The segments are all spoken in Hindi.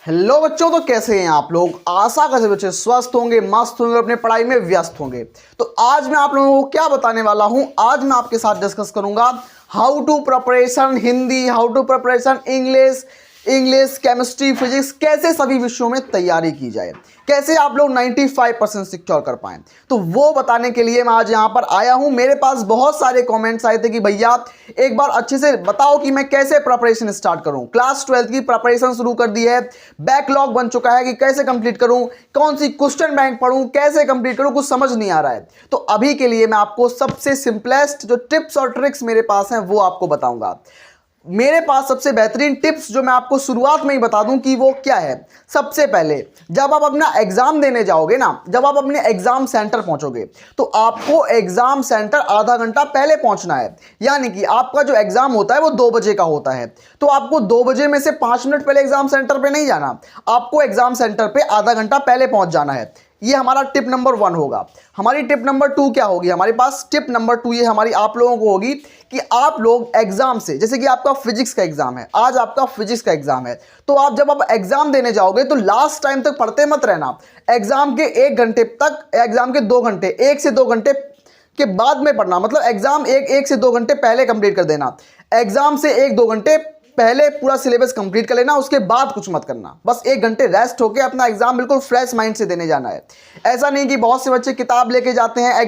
हेलो बच्चों, तो कैसे हैं आप लोग। आशा करते बच्चे स्वस्थ होंगे, मस्त होंगे, अपने पढ़ाई में व्यस्त होंगे। तो आज मैं आप लोगों को क्या बताने वाला हूं, आज मैं आपके साथ डिस्कस करूंगा how to preparation Hindi, how to preparation English, chemistry, physics, कैसे सभी विषयों में तैयारी की जाए, कैसे आप लोग 95% सिक्योर कर पाएं। तो वो बताने के लिए मैं आज यहाँ पर आया हूँ। मेरे पास बहुत सारे कमेंट्स आए थे कि भैया एक बार अच्छे से बताओ कि मैं कैसे प्रिपरेशन स्टार्ट करूँ। क्लास 12 की प्रिपरेशन शुरू कर दी है, बैकलॉग बन चुका है कि कैसे कंप्लीट करूँ, कौन सी क्वेश्चन बैंक पढ़ूँ, कैसे कंप्लीट करूँ, कुछ समझ नहीं आ रहा है। तो अभी के लिए मैं आपको सबसे सिंपलेस्ट जो टिप्स और ट्रिक्स मेरे पास हैं वो आपको बताऊंगा। मेरे पास सबसे बेहतरीन टिप्स जो मैं आपको शुरुआत में ही बता दूं कि वो क्या है। सबसे पहले जब आप अपना एग्जाम देने जाओगे ना, जब आप अपने एग्जाम सेंटर पहुंचोगे तो आपको एग्जाम सेंटर आधा घंटा पहले पहुंचना है। यानी कि आपका जो एग्जाम होता है वो 2 बजे का होता है, तो आपको 2 बजे में से 5 मिनट पहले एग्जाम सेंटर पे नहीं जाना, आपको एग्जाम सेंटर पे आधा घंटा पहले पहुंच जाना है। ये हमारा टिप नंबर 1 होगा। हमारी टिप नंबर 2 क्या होगी, हमारे पास टिप नंबर 2 ये हमारी आप लोगों को होगी कि आप लोग एग्जाम से, जैसे कि आपका फिजिक्स का एग्जाम है, आज आपका फिजिक्स का एग्जाम है, तो आप जब आप एग्जाम देने जाओगे तो लास्ट टाइम तक पढ़ते मत रहना। एग्जाम के 1 घंटे तक, एग्जाम के 2 घंटे, 1 से 2 घंटे के बाद में पढ़ना, मतलब एग्जाम एक से 2 घंटे पहले कंप्लीट कर देना। एग्जाम से 1-2 घंटे पहले पूरा सिलेबस कंप्लीट कर लेना, उसके बाद कुछ मत करना। बस 1 घंटे रेस्ट होकर अपना एग्जाम बिल्कुल फ्रेश माइंड से देने जाना है। ऐसा नहीं कि बहुत से बच्चे किताब लेके जाते हैं,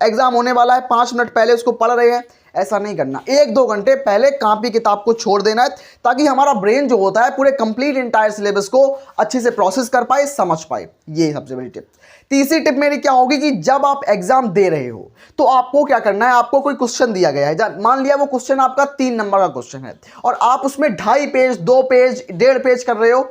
एग्जाम होने वाला है, 5 मिनट पहले उसको पढ़ रहे हैं। ऐसा नहीं करना, 1-2 घंटे पहले कॉपी किताब को छोड़ देना है, ताकि हमारा ब्रेन जो होता है पूरे कंप्लीट इंटायर सिलेबस को अच्छे से प्रोसेस कर पाए, समझ पाए। ये सबसे बड़ी टिप। तीसरी टिप मेरी क्या होगी कि जब आप एग्जाम दे रहे हो तो आपको क्या करना है, आपको कोई क्वेश्चन दिया गया है, मान लिया वो क्वेश्चन आपका 3 नंबर का क्वेश्चन है और आप उसमें 2.5 पेज, 2 पेज, 1.5 पेज कर रहे हो,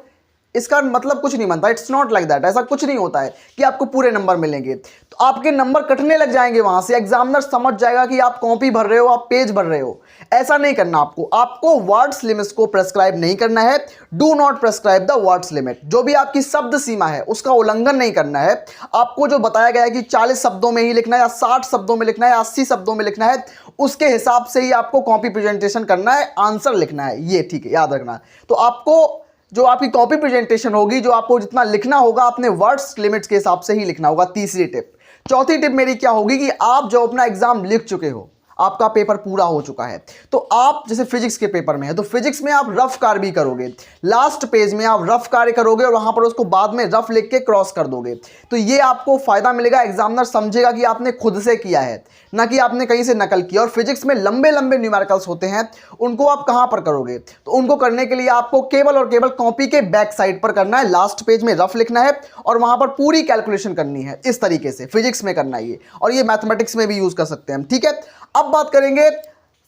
इसका मतलब कुछ नहीं बनता। It's not like that. ऐसा कुछ नहीं होता है कि आपको पूरे नंबर मिलेंगे, तो आपके नंबर कटने लग जाएंगे। वहां से एग्जामिनर समझ जाएगा कि आप कॉपी भर रहे हो, आप पेज भर रहे हो। ऐसा नहीं करना। आपको वर्ड्स लिमिट्स को प्रेस्क्राइब नहीं करना है। Do not prescribe the words limit. जो भी आपकी शब्द सीमा है उसका उल्लंघन नहीं करना है। आपको जो बताया गया है कि 40 शब्दों में ही लिखना है, या 60 शब्दों में लिखना है, या 80 शब्दों में लिखना है, उसके हिसाब से ही आपको कॉपी प्रेजेंटेशन करना है, आंसर लिखना है। ये ठीक है, याद रखना। तो आपको जो आपकी कॉपी प्रेजेंटेशन होगी, जो आपको जितना लिखना होगा, अपने वर्ड्स लिमिट्स के हिसाब से ही लिखना होगा। तीसरी टिप। चौथी टिप मेरी क्या होगी कि आप जो अपना एग्जाम लिख चुके हो, आपका पेपर पूरा हो चुका है, तो आप जैसे फिजिक्स के पेपर में है तो फिजिक्स में आप रफ कार्य भी करोगे, लास्ट पेज में आप रफ कार्य करोगे और वहां पर उसको बाद में रफ लिख के क्रॉस कर दोगे। तो ये आपको फायदा मिलेगा, एग्जामिनर समझेगा कि आपने खुद से किया है, ना कि आपने कहीं से नकल किया। और फिजिक्स में लंबे लंबे न्यूमेरिकल्स होते हैं, उनको आप कहां पर करोगे, तो उनको करने के लिए आपको केवल और केवल कॉपी के बैक साइड पर करना है, लास्ट पेज में रफ लिखना है और वहां पर पूरी कैलकुलेशन करनी है। इस तरीके से फिजिक्स में करना है ये, और ये मैथमेटिक्स में भी यूज कर सकते हैं हम। ठीक है, अब बात करेंगे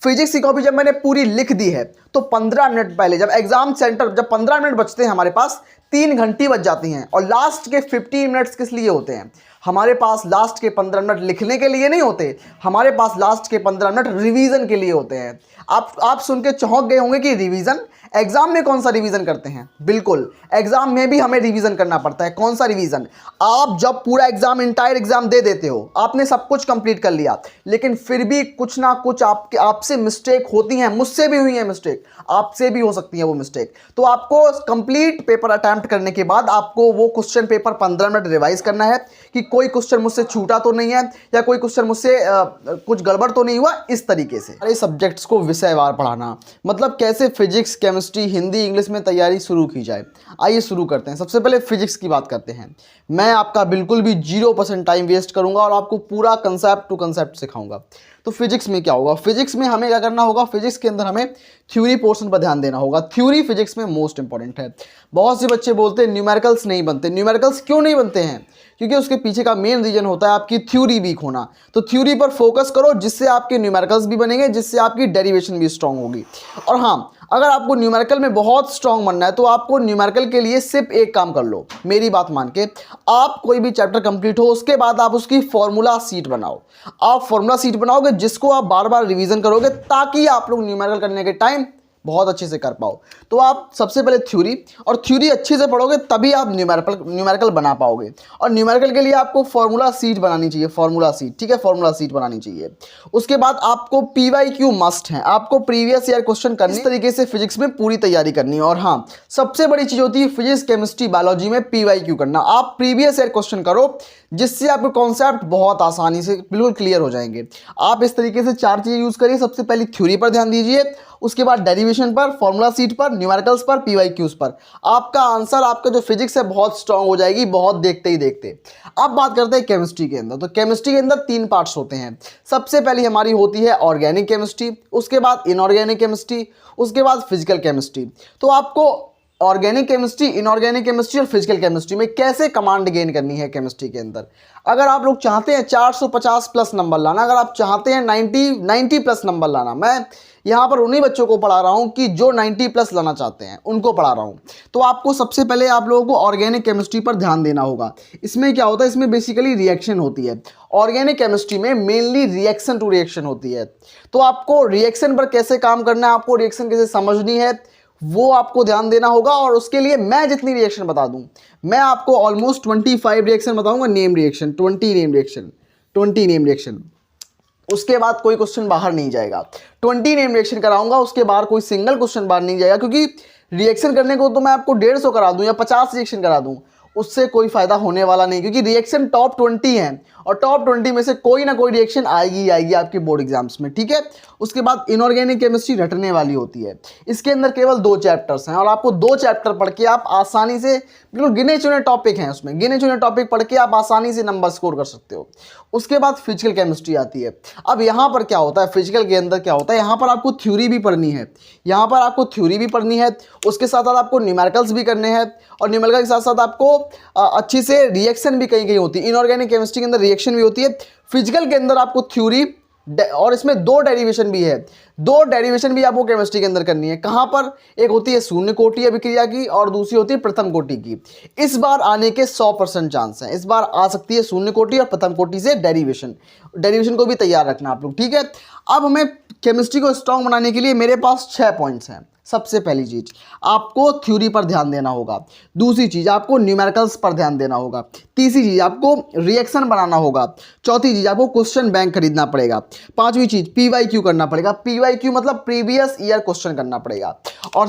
फिजिक्स की कॉपी। जब मैंने पूरी लिख दी है तो 15 मिनट पहले, जब एग्जाम सेंटर, जब 15 मिनट बचते हैं हमारे पास, 3 घंटी बच जाती हैं, और लास्ट के 15 मिनट्स किस लिए होते हैं, हमारे पास लास्ट के 15 मिनट लिखने के लिए नहीं होते, हमारे पास लास्ट के 15 मिनट रिवीजन के लिए होते हैं। आप सुन के चौंक गए होंगे कि रिवीजन, एग्जाम में कौन सा रिवीजन करते हैं। बिल्कुल, एग्जाम में भी हमें रिवीजन करना पड़ता है। कौन सा रिवीजन, आप जब पूरा एग्जाम, इंटायर एग्जाम दे देते हो, आपने सब कुछ कंप्लीट कर लिया, लेकिन फिर भी कुछ ना कुछ आपसे मिस्टेक होती हैं। मुझसे भी हुई है मिस्टेक, आपसे भी हो सकती है वो मिस्टेक। तो आपको कंप्लीट पेपर अटेम्प्ट करने के बाद आपको वो क्वेश्चन पेपर 15 मिनट रिवाइज करना है कि कोई क्वेश्चन मुझसे छूटा तो नहीं है, या कोई क्वेश्चन मुझसे कुछ गड़बड़ तो नहीं हुआ। इस तरीके से सारे सब्जेक्ट्स को विषयवार पढ़ाना, मतलब कैसे फिजिक्स, केमिस्ट्री, हिंदी, इंग्लिश में तैयारी शुरू की जाए। आइए शुरू करते हैं। सबसे पहले फिजिक्स की बात करते हैं। मैं आपका बिल्कुल भी 0% टाइम वेस्ट करूंगा और आपको पूरा कंसेप्ट टू कंसेप्ट सिखाऊंगा। तो फिजिक्स में क्या होगा, फिजिक्स में हमें क्या करना होगा, फिजिक्स के अंदर हमें थ्योरी पोर्शन पर ध्यान देना होगा। थ्योरी फिजिक्स में मोस्ट इंपॉर्टेंट है। बहुत से बच्चे बोलते हैं न्यूमेरिकल्स नहीं बनते। न्यूमेरिकल्स क्यों नहीं बनते हैं, क्योंकि उसके पीछे का मेन रीजन होता है आपकी थ्योरी वीक होना। तो थ्योरी पर फोकस करो, जिससे आपके न्यूमेरिकल्स भी बनेंगे, जिससे आपकी डेरिवेशन भी स्ट्रांग होगी। और हाँ, अगर आपको न्यूमेरिकल में बहुत स्ट्रांग बनना है तो आपको न्यूमेरिकल के लिए सिर्फ एक काम कर लो, मेरी बात मान के। आप कोई भी चैप्टर कंप्लीट हो, उसके बाद आप उसकी फॉर्मूला सीट बनाओ। आप फॉर्मूला सीट बनाओगे जिसको आप बार बार रिवीजन करोगे, ताकि आप लोग न्यूमेरिकल करने के टाइम बहुत अच्छे से कर पाओ। तो आप सबसे पहले थ्योरी, और थ्योरी अच्छे से पढ़ोगे तभी आप न्यूमेरिकल बना पाओगे। और न्यूमेरिकल के लिए आपको फॉर्मूला सीट बनानी चाहिए, फॉर्मूला सीट, ठीक है, फॉर्मूला सीट बनानी चाहिए। उसके बाद आपको PYQ मस्ट है, आपको प्रीवियस ईयर क्वेश्चन करने, इस तरीके से फिजिक्स में पूरी तैयारी करनी है। और हाँ, सबसे बड़ी चीज़ होती है फिजिक्स, केमिस्ट्री, बायोलॉजी में PYQ करना। आप प्रीवियस ईयर क्वेश्चन करो, जिससे आपके कॉन्सेप्ट बहुत आसानी से बिल्कुल क्लियर हो जाएंगे। आप इस तरीके से 4 चीज़ें यूज़ करिए। सबसे पहले थ्योरी पर ध्यान दीजिए, उसके बाद डेरिवेशन पर, फॉर्मूला सीट पर, न्यूमेरिकल्स पर, PYQs पर। आपका आंसर, आपका जो फिजिक्स है बहुत स्ट्रांग हो जाएगी, बहुत देखते ही देखते। अब बात करते हैं केमिस्ट्री के अंदर। तो केमिस्ट्री के अंदर 3 पार्ट्स होते हैं। सबसे पहली हमारी होती है ऑर्गेनिक केमिस्ट्री, उसके बाद इनऑर्गेनिक केमिस्ट्री, उसके बाद फिजिकल केमिस्ट्री। तो आपको ऑर्गेनिक केमिस्ट्री, इनऑर्गेनिक केमिस्ट्री और फिजिकल केमिस्ट्री में कैसे कमांड गेन करनी है केमिस्ट्री के अंदर। अगर आप लोग चाहते हैं 450 प्लस नंबर लाना, अगर आप चाहते हैं 90 प्लस नंबर लाना, मैं यहाँ पर उन्हीं बच्चों को पढ़ा रहा हूँ कि जो 90 प्लस लाना चाहते हैं, उनको पढ़ा रहा हूँ। तो आपको सबसे पहले आप लोगों को ऑर्गेनिक केमिस्ट्री पर ध्यान देना होगा। इसमें क्या होता है, इसमें बेसिकली रिएक्शन होती है। ऑर्गेनिक केमिस्ट्री में मेनली रिएक्शन टू रिएक्शन होती है। तो आपको रिएक्शन पर कैसे काम करना है, आपको रिएक्शन कैसे समझनी है, वो आपको ध्यान देना होगा। और उसके लिए मैं जितनी रिएक्शन बता दूं, मैं आपको ऑलमोस्ट 25 रिएक्शन बताऊंगा, नेम रिएक्शन, 20 नेम रिएक्शन। उसके बाद कोई क्वेश्चन बाहर नहीं जाएगा। 20 नेम रिएक्शन कराऊंगा, उसके बाहर कोई सिंगल क्वेश्चन बाहर नहीं जाएगा। क्योंकि रिएक्शन करने को तो मैं आपको 150 करा दूं या 50 रिएक्शन करा दूं, उससे कोई फायदा होने वाला नहीं। क्योंकि रिएक्शन टॉप 20 है, और टॉप 20 में से कोई ना कोई रिएक्शन आएगी आपके बोर्ड एग्जाम्स में, ठीक है। उसके बाद इनऑर्गेनिक केमिस्ट्री रटने वाली होती है। इसके अंदर केवल 2 चैप्टर्स हैं, और आपको 2 चैप्टर पढ़ के आप आसानी से, बिल्कुल गिने चुने टॉपिक हैं उसमें, गिने चुने टॉपिक पढ़ के आप आसानी से नंबर स्कोर कर सकते हो। उसके बाद फिजिकल केमिस्ट्री आती है। अब यहाँ पर क्या होता है, फिजिकल के अंदर क्या होता है, यहाँ पर आपको थ्योरी भी पढ़नी है, यहाँ पर आपको थ्योरी भी पढ़नी है, उसके साथ साथ आपको न्यूमेरिकल्स भी करने हैं, और न्यूमेरिकल के साथ साथ आपको अच्छी से रिएक्शन भी कहीं कहीं होती है। इनऑर्गेनिक केमिस्ट्री के अंदर रिएक्शन भी होती है। फिजिकल के अंदर आपको थ्योरी, और इसमें 2 डेरिवेशन भी है। 2 डेरिवेशन भी आपको केमिस्ट्री के अंदर करनी है। कहां पर, एक होती है शून्य कोटि अभिक्रिया की, और दूसरी होती है प्रथम कोटि की। इस बार आने के 100% चांस हैं। इस बार आ सकती है शून्य कोटि और प्रथम कोटि से डेरिवेशन को भी तैयार रखना आप लोग, ठीक है। अब हमें केमिस्ट्री को स्ट्रांग बनाने के लिए मेरे पास 6 पॉइंट्स हैं। सबसे पहली चीज, आपको थ्योरी पर ध्यान देना होगा। दूसरी चीज, आपको न्यूमेरिकल्स पर ध्यान देना होगा। तीसरी चीज, आपको रिएक्शन बनाना होगा। चौथी चीज, आपको क्वेश्चन बैंक खरीदना पड़ेगा। पांचवी चीज, PYQ करना पड़ेगा। PYQ मतलब प्रीवियस ईयर क्वेश्चन करना पड़ेगा। और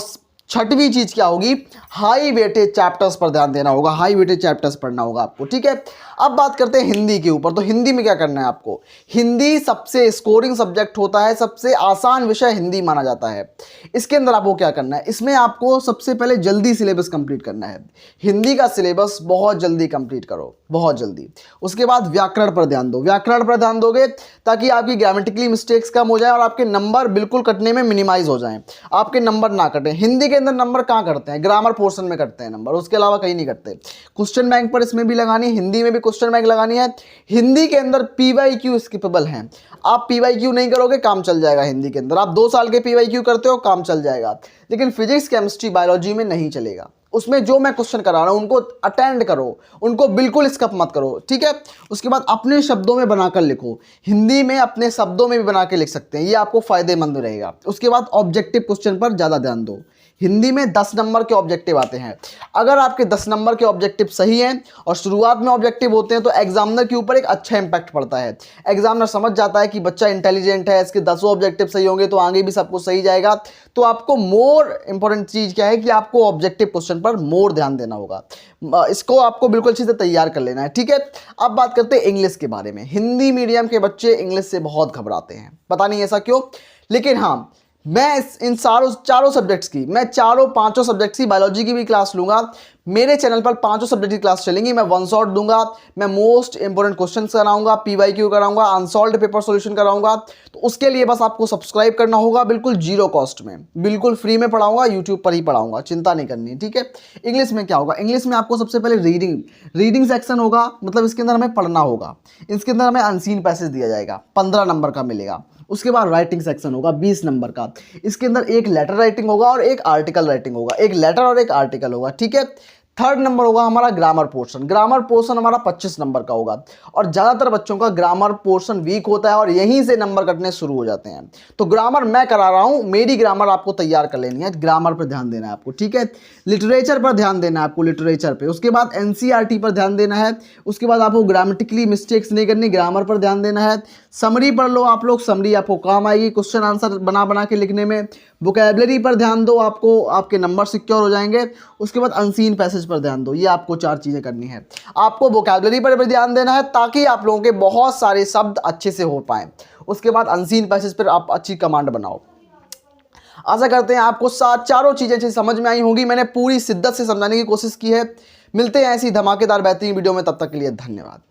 छठवीं चीज क्या होगी, हाई वेटेज चैप्टर्स पर ध्यान देना होगा। हाई वेटेज चैप्टर्स पढ़ना होगा आपको, ठीक है। अब बात करते हैं हिंदी के ऊपर। तो हिंदी में क्या करना है आपको, हिंदी सबसे स्कोरिंग सब्जेक्ट होता है, सबसे आसान विषय हिंदी माना जाता है। इसके अंदर आपको क्या करना है, इसमें आपको सबसे पहले जल्दी सिलेबस कंप्लीट करना है। हिंदी का सिलेबस बहुत जल्दी कंप्लीट करो, बहुत जल्दी। उसके बाद व्याकरण पर ध्यान दो। व्याकरण पर ध्यान दोगे ताकि आपकी ग्रामेटिकली मिस्टेक्स कम हो जाए और आपके नंबर बिल्कुल कटने में मिनिमाइज हो जाएं, आपके नंबर ना कटें। हिंदी के अंदर नंबर कहाँ कटते हैं, ग्रामर पोर्शन में कटते हैं नंबर, उसके अलावा कहीं नहीं कटते। क्वेश्चन बैंक पर इसमें भी लगानी है, हिंदी में भी क्वेश्चन बैंक लगानी है। हिंदी के अंदर PYQ स्किपेबल हैं। आप PYQ नहीं करोगे, काम चल जाएगा। हिंदी के अंदर आप 2 साल के PYQ करते हो, काम चल जाएगा। लेकिन फिजिक्स, केमिस्ट्री, बायोलॉजी में नहीं चलेगा। उसमें जो मैं क्वेश्चन करा रहा हूं उनको अटेंड करो, उनको बिल्कुल स्किप मत करो, ठीक है। उसके बाद अपने शब्दों में बनाकर लिखो। हिंदी में अपने शब्दों में भी बना के लिख सकते हैं, ये आपको फायदेमंद रहेगा। उसके बाद ऑब्जेक्टिव क्वेश्चन पर ज़्यादा ध्यान दो। हिंदी में 10 नंबर के ऑब्जेक्टिव आते हैं। अगर आपके 10 नंबर के ऑब्जेक्टिव सही हैं और शुरुआत में ऑब्जेक्टिव होते हैं तो एग्जामिनर के ऊपर एक अच्छा इंपैक्ट पड़ता है। एग्जामिनर समझ जाता है कि बच्चा इंटेलिजेंट है, इसके 10 ऑब्जेक्टिव सही होंगे तो आगे भी सब कुछ सही जाएगा। तो आपको मोर इंपॉर्टेंट चीज़ क्या है कि आपको ऑब्जेक्टिव क्वेश्चन पर मोर ध्यान देना होगा। इसको आपको बिल्कुल अच्छे से तैयार कर लेना है, ठीक है। अब बात करते हैं इंग्लिश के बारे में। हिंदी मीडियम के बच्चे इंग्लिश से बहुत घबराते हैं, पता नहीं ऐसा क्यों। लेकिन हाँ, मैं इन चारों सब्जेक्ट्स की, मैं 5 सब्जेक्ट्स की बायोलॉजी की भी क्लास लूंगा। मेरे चैनल पर 5 सब्जेक्ट की क्लास चलेंगी। मैं 1 शॉट दूंगा, मैं मोस्ट इंपोर्टेंट क्वेश्चन कराऊंगा, PYQ कराऊंगा, अनसॉल्व्ड पेपर सॉल्यूशन कराऊंगा। तो उसके लिए बस आपको सब्सक्राइब करना होगा, बिल्कुल 0 कॉस्ट में, बिल्कुल फ्री में पढ़ाऊंगा, यूट्यूब पर ही पढ़ाऊंगा, चिंता नहीं करनी, ठीक है। इंग्लिश में क्या होगा, इंग्लिश में आपको सबसे पहले रीडिंग सेक्शन होगा, मतलब इसके अंदर हमें पढ़ना होगा। इसके अंदर हमें अनसीन पैसेज दिया जाएगा, 15 नंबर का मिलेगा। उसके बाद राइटिंग सेक्शन होगा 20 नंबर का। इसके अंदर एक लेटर राइटिंग होगा और एक आर्टिकल राइटिंग होगा, एक लेटर और एक आर्टिकल होगा, ठीक है। थर्ड नंबर होगा हमारा ग्रामर पोर्शन। ग्रामर पोर्शन हमारा 25 नंबर का होगा और ज़्यादातर बच्चों का ग्रामर पोर्शन वीक होता है और यहीं से नंबर कटने शुरू हो जाते हैं। तो ग्रामर मैं करा रहा हूँ, मेरी ग्रामर आपको तैयार कर लेनी है, ग्रामर पर ध्यान देना है आपको, ठीक है। लिटरेचर पर ध्यान देना है आपको, लिटरेचर पे। उसके बाद एनसीईआरटी पर ध्यान देना है। उसके बाद आपको ग्रामेटिकली मिस्टेक्स नहीं करनी, ग्रामर पर ध्यान देना है। समरी पढ़ लो आप लोग, समरी आपको काम आएगी क्वेश्चन आंसर बना बना के लिखने में। वोकैबुलरी पर ध्यान दो, आपको आपके नंबर सिक्योर हो जाएंगे। उसके बाद अनसीन पैसेज पर ध्यान दो। ये आपको 4 चीज़ें करनी है। आपको वोकैबुलरी पर भी ध्यान देना है ताकि आप लोगों के बहुत सारे शब्द अच्छे से हो पाएँ। उसके बाद अनसीन पैसेज पर आप अच्छी कमांड बनाओ। आशा करते हैं आपको चारों चीज़ें अच्छे समझ में आई होंगी। मैंने पूरी शिद्दत से समझाने की कोशिश की है। मिलते हैं ऐसी धमाकेदार बेहतरीन वीडियो में, तब तक के लिए धन्यवाद।